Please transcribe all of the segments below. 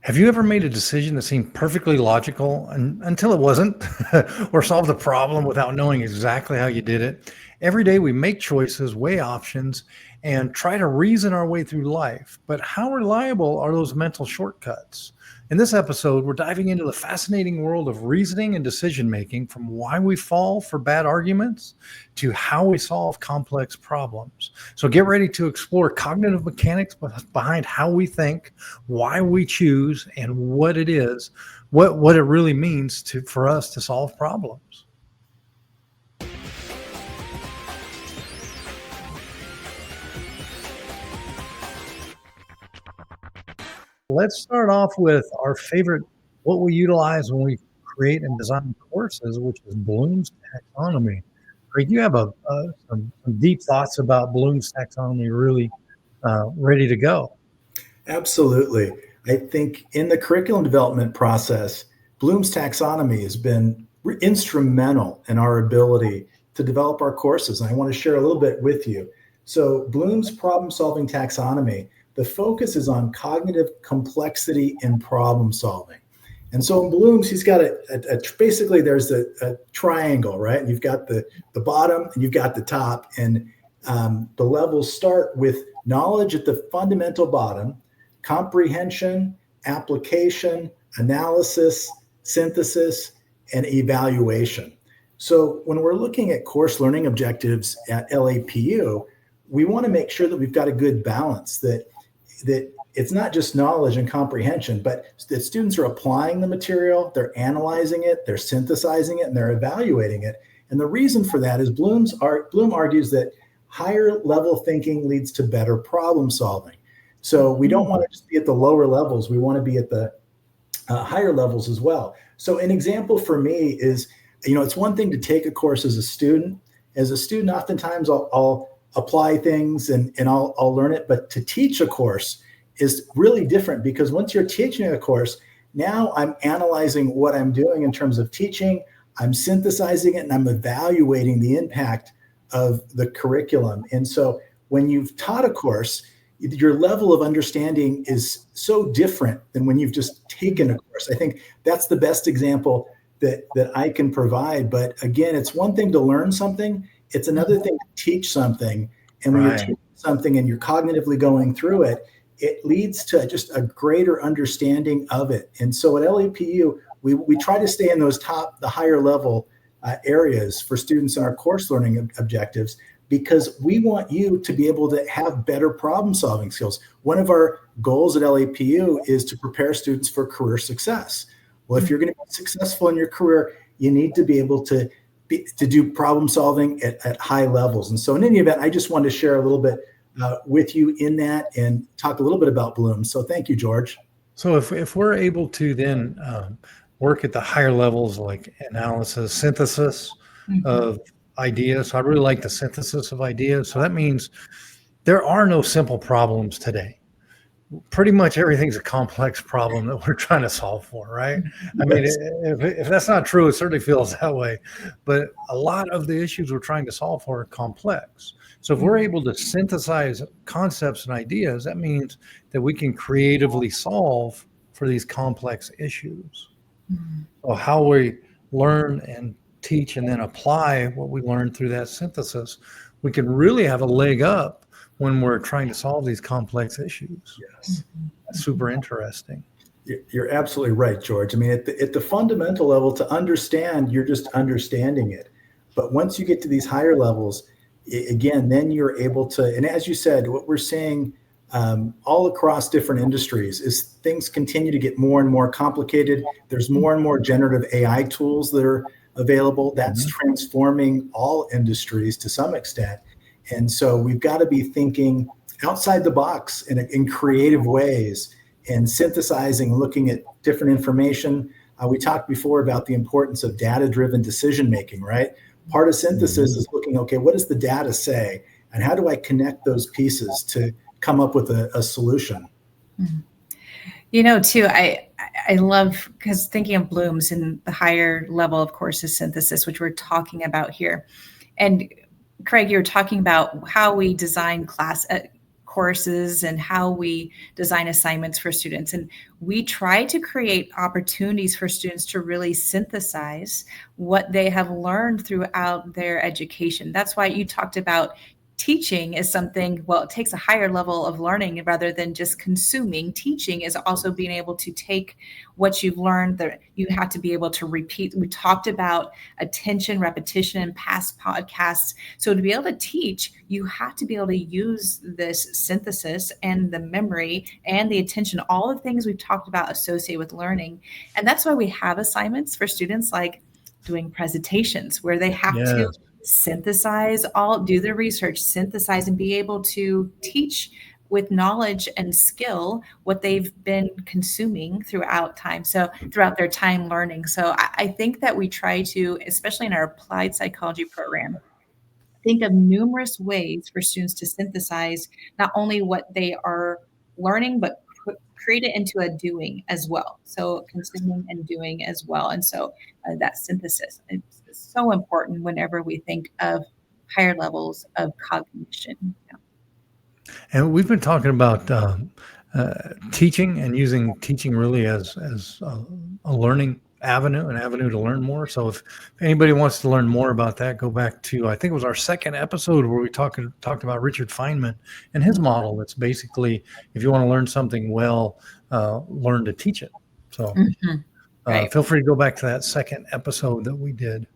Have you ever made a decision that seemed perfectly logical until it wasn't, or solved a problem without knowing exactly how you did it? Every day we make choices, weigh options, and try to reason our way through life. But how reliable are those mental shortcuts? In this episode, we're diving into the fascinating world of reasoning and decision making, from why we fall for bad arguments to how we solve complex problems. So get ready to explore cognitive mechanics behind how we think, why we choose, and what it really means for us to solve problems. Let's start off with our favorite, what we utilize when we create and design courses, which is Bloom's taxonomy. Greg, you have some deep thoughts about Bloom's taxonomy, really ready to go. Absolutely. I think in the curriculum development process, Bloom's taxonomy has been instrumental in our ability to develop our courses. And I want to share a little bit with you. So, Bloom's problem solving taxonomy, the focus is on cognitive complexity in problem solving. And so in Bloom's, he's got basically there's a triangle, right? And you've got the bottom and you've got the top. And the levels start with knowledge at the fundamental bottom, comprehension, application, analysis, synthesis, and evaluation. So when we're looking at course learning objectives at LAPU, we want to make sure that we've got a good balance, that it's not just knowledge and comprehension, but that students are applying the material, they're analyzing it, they're synthesizing it, and they're evaluating it. And the reason for that is Bloom argues that higher level thinking leads to better problem solving. So we don't want to just be at the lower levels. We want to be at the higher levels as well. So an example for me is, it's one thing to take a course as a student. As a student, oftentimes I'll apply things and I'll learn it. But to teach a course is really different, because once you're teaching a course, now I'm analyzing what I'm doing in terms of teaching, I'm synthesizing it, and I'm evaluating the impact of the curriculum. And so when you've taught a course, your level of understanding is so different than when you've just taken a course. I think that's the best example that I can provide. But again, it's one thing to learn something. It's another thing to teach something. And when you're teaching something and you're cognitively going through it, it leads to just a greater understanding of it. And so at LAPU, we try to stay in those the higher level areas for students in our course learning objectives, because we want you to be able to have better problem solving skills. One of our goals at LAPU is to prepare students for career success. Well, if you're going to be successful in your career, you need to be able to do problem solving at high levels. And so in any event, I just wanted to share a little bit with you in that and talk a little bit about Bloom. So thank you, George. So if we're able to then work at the higher levels, like analysis, synthesis of ideas. So I really like the synthesis of ideas. So that means there are no simple problems today. Pretty much everything's a complex problem that we're trying to solve for, right? I mean, if that's not true, it certainly feels that way. But a lot of the issues we're trying to solve for are complex. So if we're able to synthesize concepts and ideas, that means that we can creatively solve for these complex issues. So how we learn and teach and then apply what we learned through that synthesis, we can really have a leg up when we're trying to solve these complex issues. Yes. That's super interesting. You're absolutely right, George. I mean, at the fundamental level, to understand, you're just understanding it. But once you get to these higher levels, again, then you're able to, and as you said, what we're seeing all across different industries is things continue to get more and more complicated. There's more and more generative AI tools that are available. That's transforming all industries to some extent. And so we've got to be thinking outside the box in creative ways and synthesizing, looking at different information. We talked before about the importance of data-driven decision-making, right? Part of synthesis is looking, okay, what does the data say? And how do I connect those pieces to come up with a solution? Too, I love, because thinking of Bloom's and the higher level, of course, is synthesis, which we're talking about here. And Craig, you were talking about how we design courses and how we design assignments for students. And we try to create opportunities for students to really synthesize what they have learned throughout their education. That's why you talked about teaching is something, well, it takes a higher level of learning rather than just consuming. Teaching is also being able to take what you've learned, that you have to be able to repeat. We talked about attention, repetition in past podcasts. So to be able to teach, you have to be able to use this synthesis and the memory and the attention, all the things we've talked about associated with learning. And that's why we have assignments for students like doing presentations where they have to synthesize, do the research, synthesize, and be able to teach with knowledge and skill what they've been consuming throughout time. So throughout their time learning. So I think that we try to, especially in our applied psychology program, think of numerous ways for students to synthesize not only what they are learning, but create it into a doing as well. So consuming and doing as well. And so that synthesis is so important whenever we think of higher levels of cognition. Yeah. And we've been talking about teaching and using teaching really as a learning avenue, an avenue to learn more. So if anybody wants to learn more about that, go back to, I think it was our second episode where we talked about Richard Feynman and his model. That's basically, if you want to learn something well, learn to teach it. So Right. Feel free to go back to that second episode that we did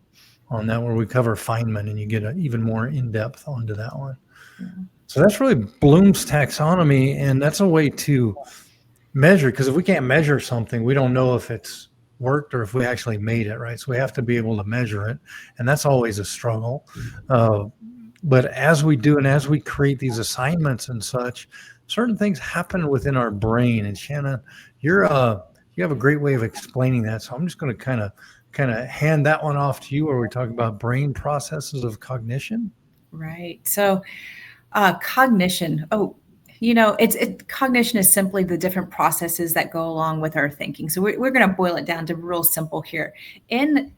on that, where we cover Feynman, and you get even more in-depth onto that one. Yeah. So that's really Bloom's taxonomy, and that's a way to measure, because if we can't measure something, we don't know if it's worked or if we actually made it, right? So we have to be able to measure it, and that's always a struggle. But as we do, and as we create these assignments and such, certain things happen within our brain. And Shannon, you have a great way of explaining that. So I'm just going to kind of hand that one off to you, where we talk about brain processes of cognition. Right. So cognition. Cognition is simply the different processes that go along with our thinking. So we're going to boil it down to real simple here.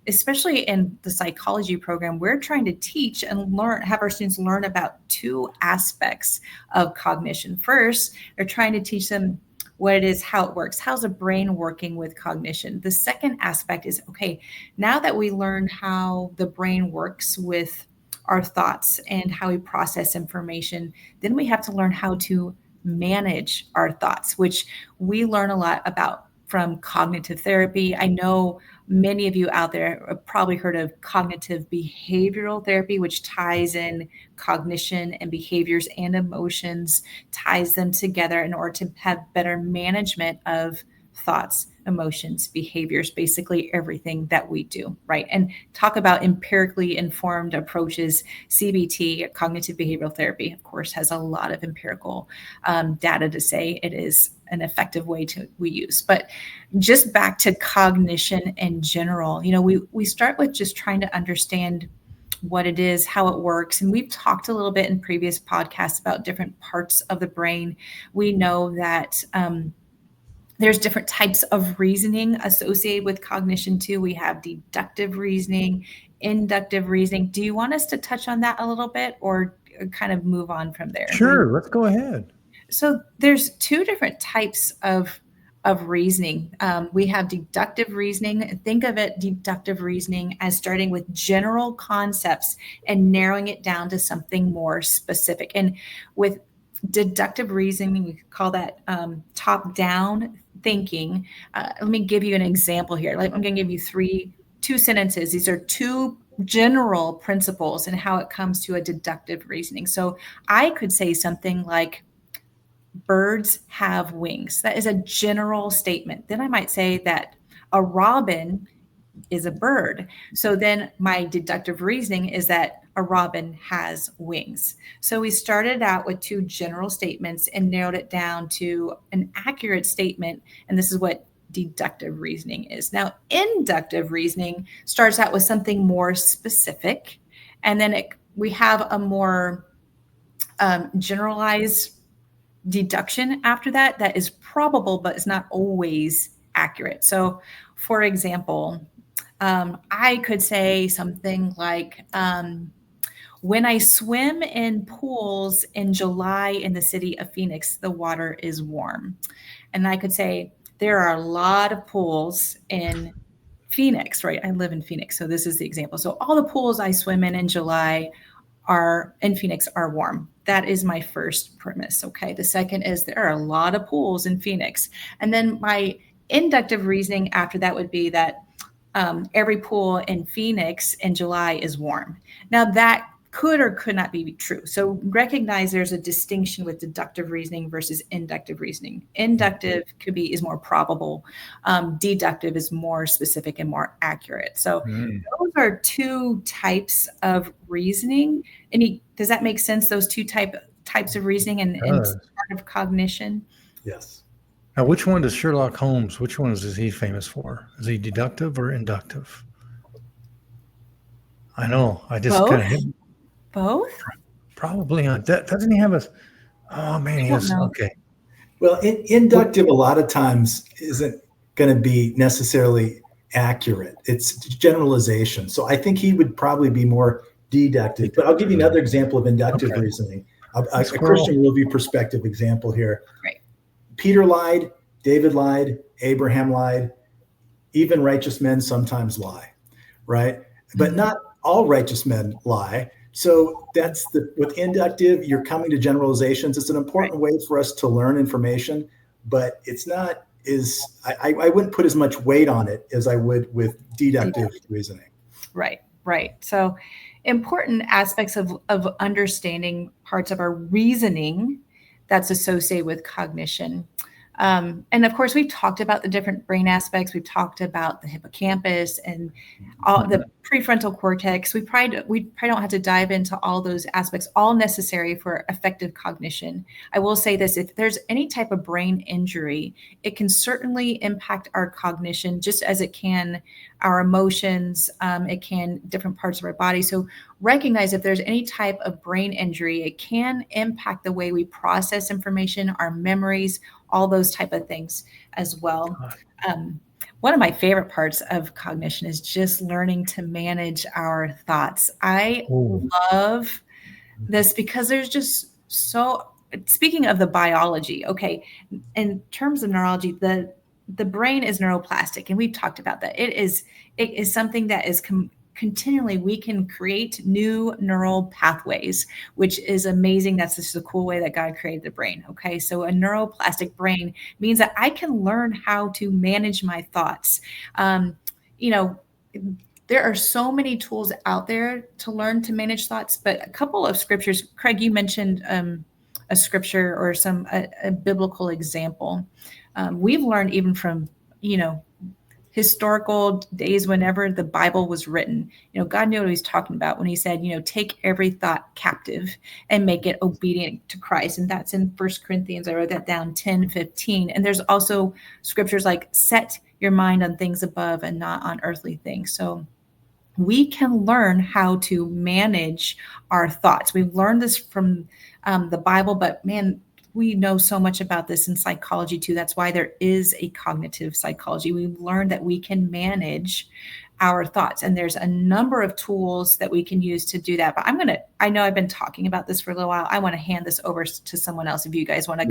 Especially in the psychology program, we're trying to teach and have our students learn about two aspects of cognition. First, they're trying to teach them what it is, how it works. How's the brain working with cognition? The second aspect is, okay, now that we learned how the brain works with our thoughts and how we process information, then we have to learn how to manage our thoughts, which we learn a lot about from cognitive therapy. I know many of you out there have probably heard of cognitive behavioral therapy, which ties in cognition and behaviors and emotions, ties them together in order to have better management of thoughts, emotions, behaviors, basically everything that we do, right? And talk about empirically informed approaches. CBT, cognitive behavioral therapy, of course, has a lot of empirical data to say it is an effective way we use. But just back to cognition in general, we start with just trying to understand what it is, how it works. And we've talked a little bit in previous podcasts about different parts of the brain. We know that there's different types of reasoning associated with cognition too. We have deductive reasoning, inductive reasoning. Do you want us to touch on that a little bit, or kind of move on from there? Sure, let's go ahead. So there's two different types of reasoning. We have deductive reasoning. Think of deductive reasoning as starting with general concepts and narrowing it down to something more specific. And with deductive reasoning, we call that top-down thinking. Let me give you an example here. I'm going to give you two sentences. These are two general principles and how it comes to a deductive reasoning. So I could say something like, birds have wings. That is a general statement. Then I might say that a robin is a bird. So then my deductive reasoning is that a robin has wings. So we started out with two general statements and narrowed it down to an accurate statement. And this is what deductive reasoning is. Now, inductive reasoning starts out with something more specific. And then we have a more generalized deduction after that is probable, but it's not always accurate. So, for example, I could say something like, When I swim in pools in July in the city of Phoenix, the water is warm. And I could say there are a lot of pools in Phoenix, right? I live in Phoenix, so this is the example. So all the pools I swim in July are in Phoenix are warm. That is my first premise. Okay. The second is there are a lot of pools in Phoenix. And then my inductive reasoning after that would be that every pool in Phoenix in July is warm. Now that could or could not be true. So recognize there's a distinction with deductive reasoning versus inductive reasoning. Inductive is more probable. Deductive is more specific and more accurate. So those are two types of reasoning. Does that make sense? Those two types of reasoning and part of cognition? Yes. Now, which one does Sherlock Holmes, which one is he famous for? Is he deductive or inductive? I know. I just kind of hit. Both? Probably not. Doesn't he have a? Oh man, he has. Okay. Well, inductive a lot of times isn't going to be necessarily accurate. It's generalization. So I think he would probably be more deductive. But I'll give you another example of inductive reasoning. A Christian worldview perspective example here. Right. Peter lied. David lied. Abraham lied. Even righteous men sometimes lie, right? But not all righteous men lie. So that's with inductive, you're coming to generalizations. It's an important way for us to learn information, but it's not I wouldn't put as much weight on it as I would with deductive reasoning. Right. So important aspects of understanding parts of our reasoning that's associated with cognition. And of course, we've talked about the different brain aspects. We've talked about the hippocampus and all the prefrontal cortex. We probably don't have to dive into all those aspects, all necessary for effective cognition. I will say this, if there's any type of brain injury, it can certainly impact our cognition just as it can our emotions, it can different parts of our body. So recognize if there's any type of brain injury, it can impact the way we process information, our memories, all those type of things as well. One of my favorite parts of cognition is just learning to manage our thoughts. I love this because there's just speaking of the biology, okay, in terms of neurology, the brain is neuroplastic, and we've talked about that. It is something that is continually, we can create new neural pathways, which is amazing. That's just a cool way that God created the brain. Okay. So a neuroplastic brain means that I can learn how to manage my thoughts. There are so many tools out there to learn to manage thoughts, but a couple of scriptures, Craig, you mentioned a scripture or a biblical example. We've learned even from, historical days whenever the Bible was written, God knew what he was talking about when he said, take every thought captive and make it obedient to Christ. And that's in 1 Corinthians. I wrote that down, 10:15. And there's also scriptures like set your mind on things above and not on earthly things. So we can learn how to manage our thoughts. We've learned this from the Bible, but man, we know so much about this in psychology too. That's why there is a cognitive psychology. We've learned that we can manage our thoughts, and there's a number of tools that we can use to do that. But I know I've been talking about this for a little while. I want to hand this over to someone else if you guys want to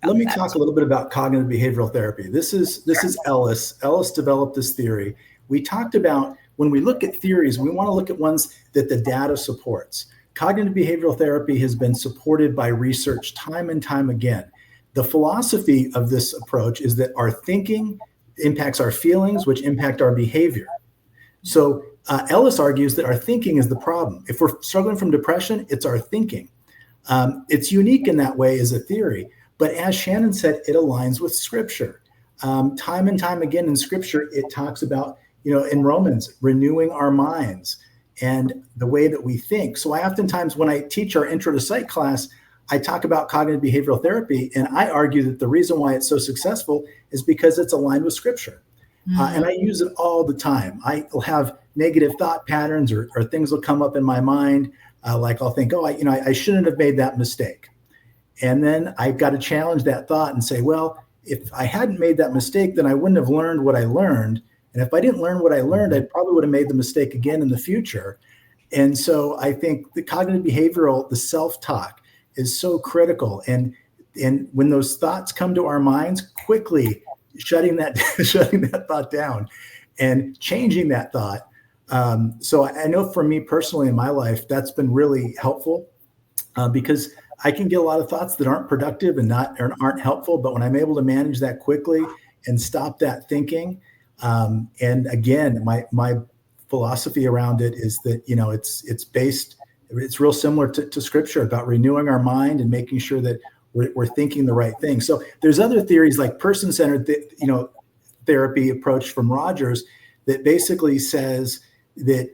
let me talk a little bit about cognitive behavioral therapy. This is Ellis. Ellis developed this theory. We talked about when we look at theories, we want to look at ones that the data supports. Cognitive behavioral therapy has been supported by research time and time again. The philosophy of this approach is that our thinking impacts our feelings, which impact our behavior. So Ellis argues that our thinking is the problem. If we're struggling from depression, it's our thinking. It's unique in that way as a theory, but as Shannon said, it aligns with Scripture. Time and time again in Scripture, it talks about, in Romans, renewing our minds and the way that we think. So I oftentimes, when I teach our intro to psych class, I talk about cognitive behavioral therapy, and I argue that the reason why it's so successful is because it's aligned with Scripture. And I use it all the time. I'll have negative thought patterns or things will come up in my mind. Like I'll think, I shouldn't have made that mistake. And then I've got to challenge that thought and say, well, if I hadn't made that mistake, then I wouldn't have learned what I learned. And if I didn't learn what I learned, I probably would have made the mistake again in the future. And so I think the cognitive behavioral, the self-talk is so critical. And when those thoughts come to our minds, quickly shutting that thought down and changing that thought. So I know for me personally in my life, that's been really helpful because I can get a lot of thoughts that aren't productive and aren't helpful. But when I'm able to manage that quickly and stop that thinking, and again, my philosophy around it is that, it's real similar to scripture about renewing our mind and making sure that we're thinking the right thing. So there's other theories like person-centered, therapy approach from Rogers that basically says that,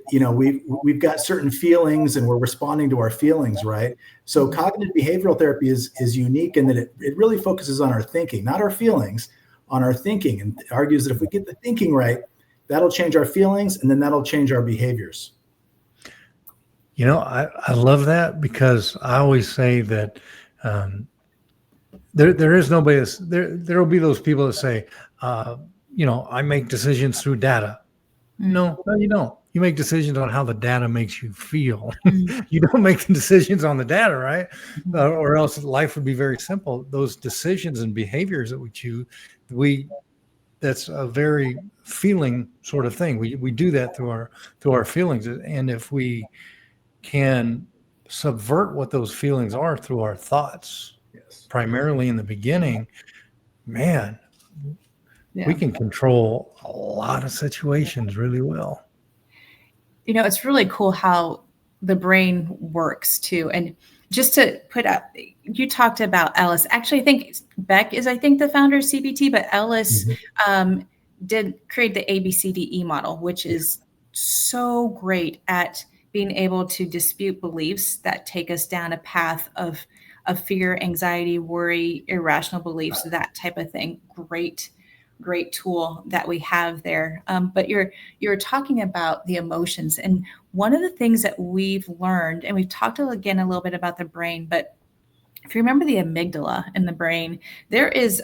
we've got certain feelings and we're responding to our feelings, right? So cognitive behavioral therapy is unique in that it really focuses on our thinking, not our feelings, on our thinking, and argues that if we get the thinking right, that'll change our feelings and then that'll change our behaviors. I love that because I always say that there is nobody there will be those people that say, I make decisions through data. No, you don't. You make decisions on how the data makes you feel. You don't make the decisions on the data, right? Or else life would be very simple. Those decisions and behaviors that we choose, that's a very feeling sort of thing. We do that through our feelings. And if we can subvert what those feelings are through our thoughts, primarily in the beginning, man, we can control a lot of situations really well. It's really cool how the brain works too. And just to put up, you talked about Ellis. Actually, I think Beck is, the founder of CBT, but Ellis did create the ABCDE model, which is so great at being able to dispute beliefs that take us down a path of fear, anxiety, worry, irrational beliefs, that type of thing. Great tool that we have there. But you're talking about the emotions. And one of the things that we've learned, and we've talked again a little bit about the brain, but if you remember the amygdala in the brain, there is,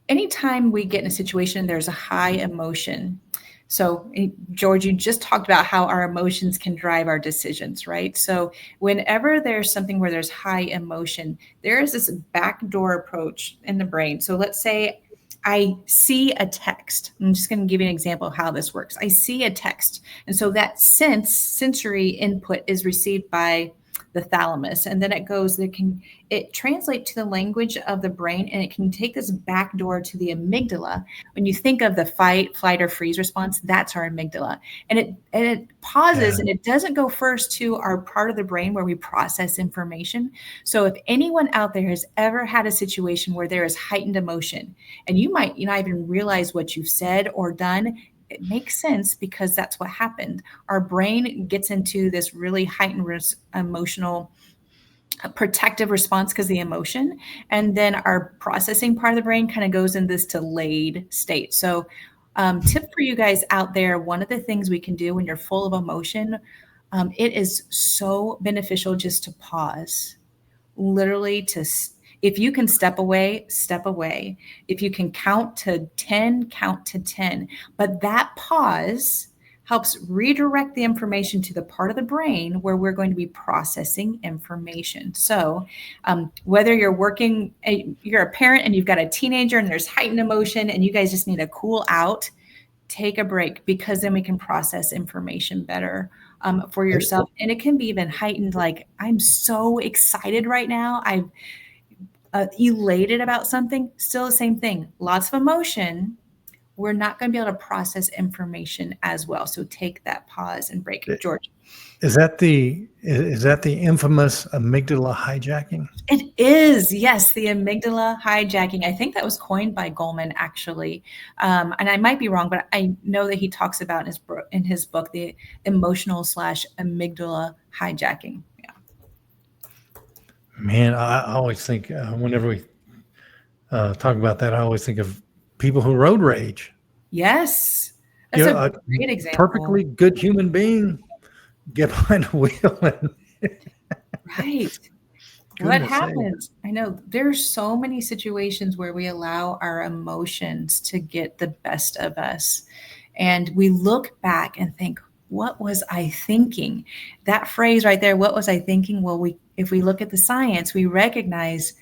anytime we get in a situation, there's a high emotion. So George, you just talked about how our emotions can drive our decisions, right? So whenever there's something where there's high emotion, there is this backdoor approach in the brain. So let's say I see a text. I'm just going to give you an example of how this works. I see a text. And so that sensory input is received by the thalamus, and then it translates to the language of the brain, and it can take this back door to the amygdala. When you think of the fight, flight, or freeze response, that's our amygdala. And it pauses, and it doesn't go first to our part of the brain where we process information. So if anyone out there has ever had a situation where there is heightened emotion, and you might not even realize what you've said or done, it makes sense because that's what happened. Our brain gets into this really heightened emotional protective response because of the emotion. And then our processing part of the brain kind of goes in this delayed state. So tip for you guys out there, one of the things we can do when you're full of emotion, it is so beneficial just to pause, literally if you can step away, step away. If you can count to 10, count to 10. But that pause helps redirect the information to the part of the brain where we're going to be processing information. So whether you're a parent and you've got a teenager and there's heightened emotion and you guys just need to cool out, take a break, because then we can process information better for yourself. And it can be even heightened, like, I'm so excited right now. I'm elated about something. Still the same thing. Lots of emotion. We're not going to be able to process information as well. So take that pause and break. George. Is that the infamous amygdala hijacking? It is, yes, the amygdala hijacking. I think that was coined by Goleman, actually. And I might be wrong, but I know that he talks about in his book, the emotional/amygdala hijacking. Yeah. Man, I always think whenever we talk about that, I always think of people who road rage. Yes. That's a great example. Perfectly good human being get behind a wheel. Right. What happens? I know there's so many situations where we allow our emotions to get the best of us. And we look back and think, what was I thinking? That phrase right there, what was I thinking? Well, if we look at the science, we recognize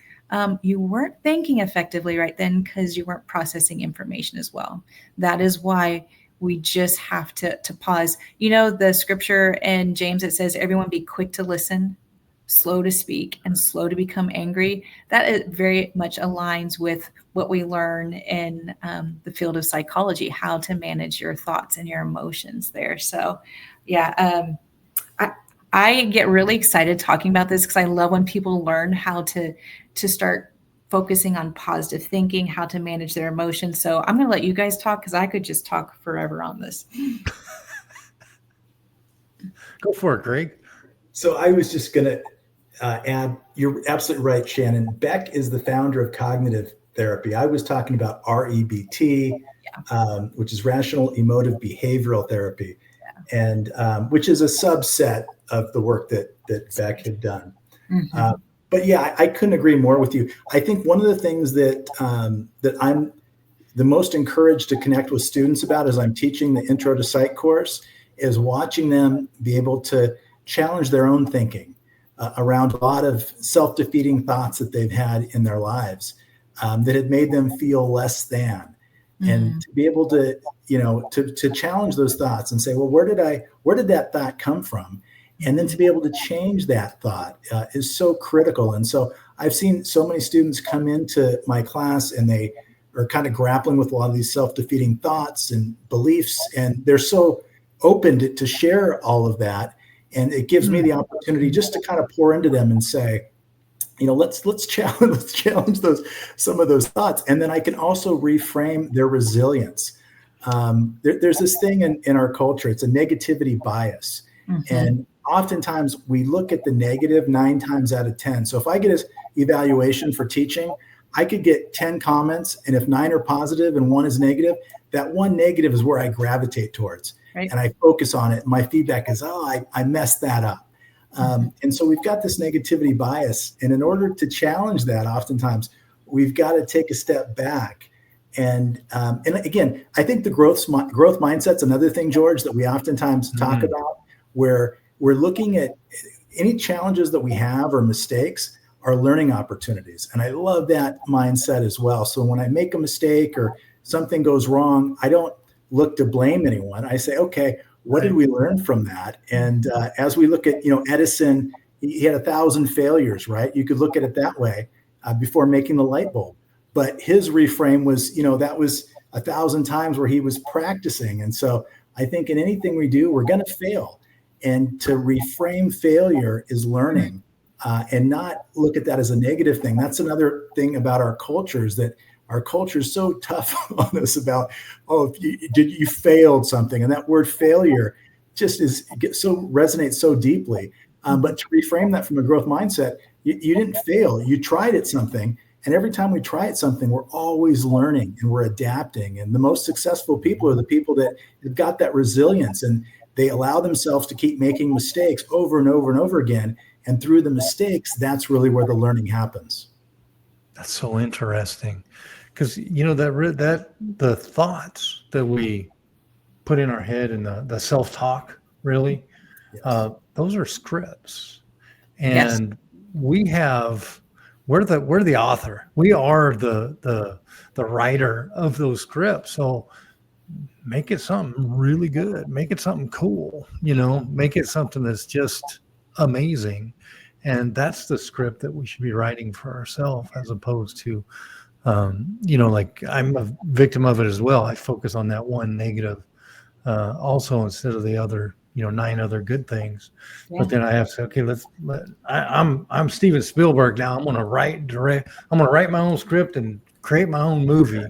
you weren't thinking effectively right then because you weren't processing information as well. That is why we just have to pause. You know, the scripture in James, it says, everyone be quick to listen, slow to speak, and slow to become angry. That is very much aligns with what we learn in the field of psychology, how to manage your thoughts and your emotions there. So, yeah, I get really excited talking about this because I love when people learn how to start focusing on positive thinking, how to manage their emotions. So I'm going to let you guys talk because I could just talk forever on this. Go for it, Greg. So I was just going to add, you're absolutely right, Shannon. Beck is the founder of cognitive therapy. I was talking about REBT, which is rational emotive behavioral therapy, and which is a subset of the work that Beck had done. Mm-hmm. But yeah, I couldn't agree more with you. I think one of the things that I'm the most encouraged to connect with students about as I'm teaching the Intro to Psych course is watching them be able to challenge their own thinking around a lot of self-defeating thoughts that they've had in their lives that had made them feel less than. Mm-hmm. And to be able to, to challenge those thoughts and say, well, where did that thought come from? And then to be able to change that thought is so critical. And so I've seen so many students come into my class and they are kind of grappling with a lot of these self-defeating thoughts and beliefs, and they're so open to share all of that. And it gives me the opportunity just to kind of pour into them and say, let's challenge some of those thoughts. And then I can also reframe their resilience. There's this thing in our culture, it's a negativity bias. Mm-hmm. And oftentimes we look at the negative 9 times out of 10. So if I get an evaluation for teaching, I could get 10 comments, and if 9 are positive and 1 is negative, that 1 negative is where I gravitate towards. Right. And I focus on it. My feedback is, I messed that up. And so we've got this negativity bias. And in order to challenge that, oftentimes we've got to take a step back. And again, I think the growth mindset's another thing, George, that we oftentimes talk about, where we're looking at any challenges that we have or mistakes are learning opportunities. And I love that mindset as well. So when I make a mistake or something goes wrong, I don't look to blame anyone. I say, okay, what did we learn from that? And as we look at, Edison, he had 1,000 failures, right? You could look at it that way before making the light bulb. But his reframe was, that was 1,000 times where he was practicing. And so I think in anything we do, we're going to fail. And to reframe failure is learning and not look at that as a negative thing. That's another thing about our culture, is that our culture is so tough on us about, you failed something. And that word failure just resonates so deeply. But to reframe that from a growth mindset, you didn't fail. You tried at something. And every time we try at something, we're always learning and we're adapting. And the most successful people are the people that have got that resilience, and they allow themselves to keep making mistakes over and over and over again. And through the mistakes, that's really where the learning happens. That's so interesting. Because, that the thoughts that we put in our head and the self-talk, really, yes. Those are scripts. And yes. We're the author. We are the writer of those scripts. So make it something really good. Make it something cool, make it something that's just amazing. And that's the script that we should be writing for ourselves, as opposed to, like I'm a victim of it as well. I focus on that one negative also instead of the other, 9 other good things. Yeah. But then I have to say, okay, I'm Steven Spielberg now. I'm going to write my own script and create my own movie,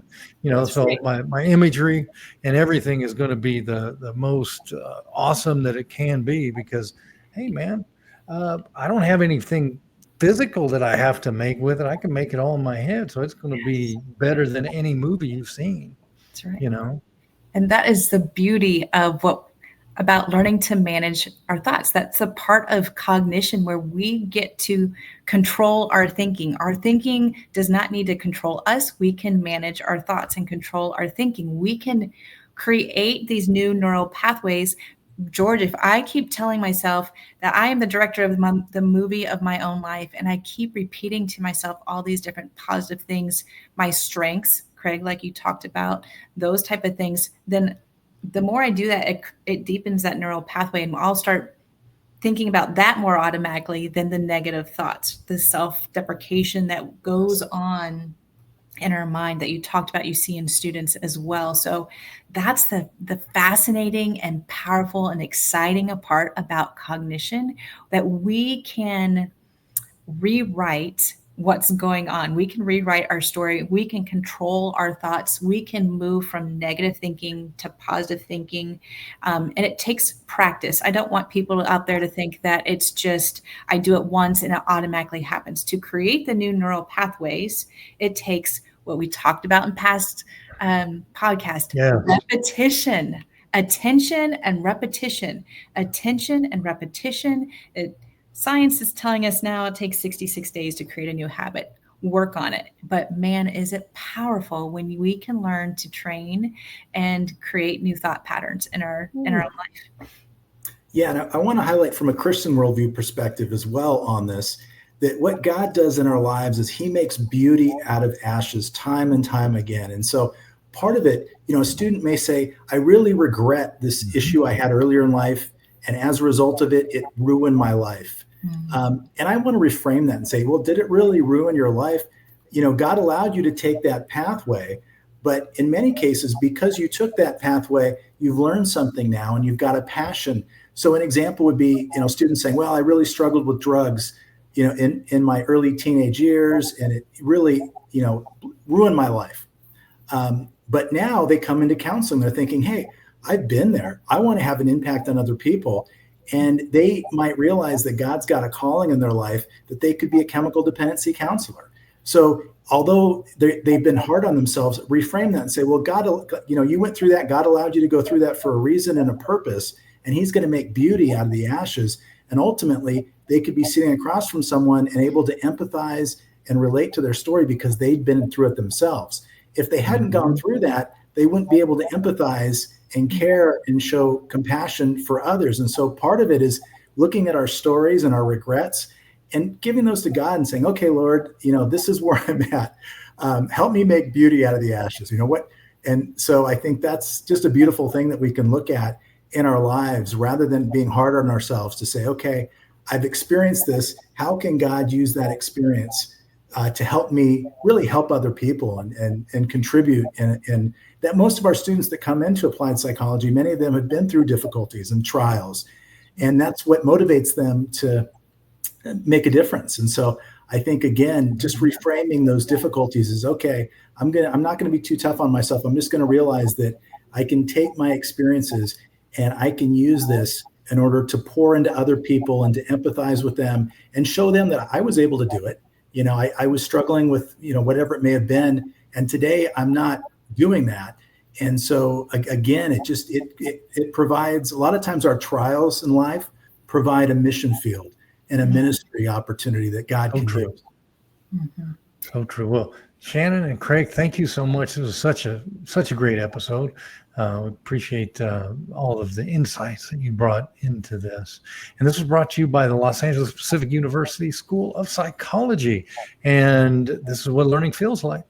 so my imagery and everything is going to be the most awesome that it can be, because, hey, man, I don't have anything physical that I have to make with it. I can make it all in my head. So it's going to be better than any movie you've seen. That's right. And that is the beauty of about learning to manage our thoughts. That's a part of cognition where we get to control our thinking. Our thinking does not need to control us. We can manage our thoughts and control our thinking. We can create these new neural pathways George, if I keep telling myself that I am the director of the movie of my own life, and I keep repeating to myself all these different positive things, my strengths, Craig, like you talked about, those type of things, then the more I do that, it deepens that neural pathway, and I'll start thinking about that more automatically than the negative thoughts, the self-deprecation that goes on in our mind that you talked about, you see in students as well. So that's the fascinating and powerful and exciting part about cognition, that we can rewrite what's going on. We can rewrite our story. We can control our thoughts. We can move from negative thinking to positive thinking. And it takes practice. I don't want people out there to think that it's just, I do it once and it automatically happens. To create the new neural pathways, it takes what we talked about in past podcast, repetition, attention and repetition, Science is telling us now it takes 66 days to create a new habit. Work on it. But man, is it powerful when we can learn to train and create new thought patterns in our life. Yeah, and I want to highlight from a Christian worldview perspective as well on this, that what God does in our lives is he makes beauty out of ashes time and time again. And so part of it, a student may say, I really regret this issue I had earlier in life. And as a result of it, it ruined my life. And I want to reframe that and say, well, did it really ruin your life? God allowed you to take that pathway, but in many cases, because you took that pathway, you've learned something now and you've got a passion. So an example would be, students saying, well, I really struggled with drugs, in my early teenage years, and it really, ruined my life. But now they come into counseling, they're thinking, hey, I've been there. I want to have an impact on other people. And they might realize that God's got a calling in their life, that they could be a chemical dependency counselor. So although they've been hard on themselves, reframe that and say, well, God, you went through that. God allowed you to go through that for a reason and a purpose, and he's going to make beauty out of the ashes. And ultimately, they could be sitting across from someone and able to empathize and relate to their story because they'd been through it themselves. If they hadn't gone through that, they wouldn't be able to empathize and care and show compassion for others. And so part of it is looking at our stories and our regrets and giving those to God and saying, okay, Lord, this is where I'm at. Help me make beauty out of the ashes. And so I think that's just a beautiful thing that we can look at in our lives rather than being hard on ourselves to say, okay, I've experienced this. How can God use that experience to help me really help other people and contribute? And that most of our students that come into applied psychology, many of them have been through difficulties and trials, and that's what motivates them to make a difference. And so I think, again, just reframing those difficulties is, okay, I'm not going to be too tough on myself. I'm just going to realize that I can take my experiences and I can use this in order to pour into other people and to empathize with them and show them that I was able to do it. I was struggling with, whatever it may have been. And today I'm not doing that. And so again, it provides, a lot of times our trials in life provide a mission field and a ministry opportunity that God can use. Mm-hmm. So true. Well, Shannon and Craig, thank you so much. This was such a great episode. We appreciate all of the insights that you brought into this. And this was brought to you by the Los Angeles Pacific University School of Psychology. And this is what learning feels like.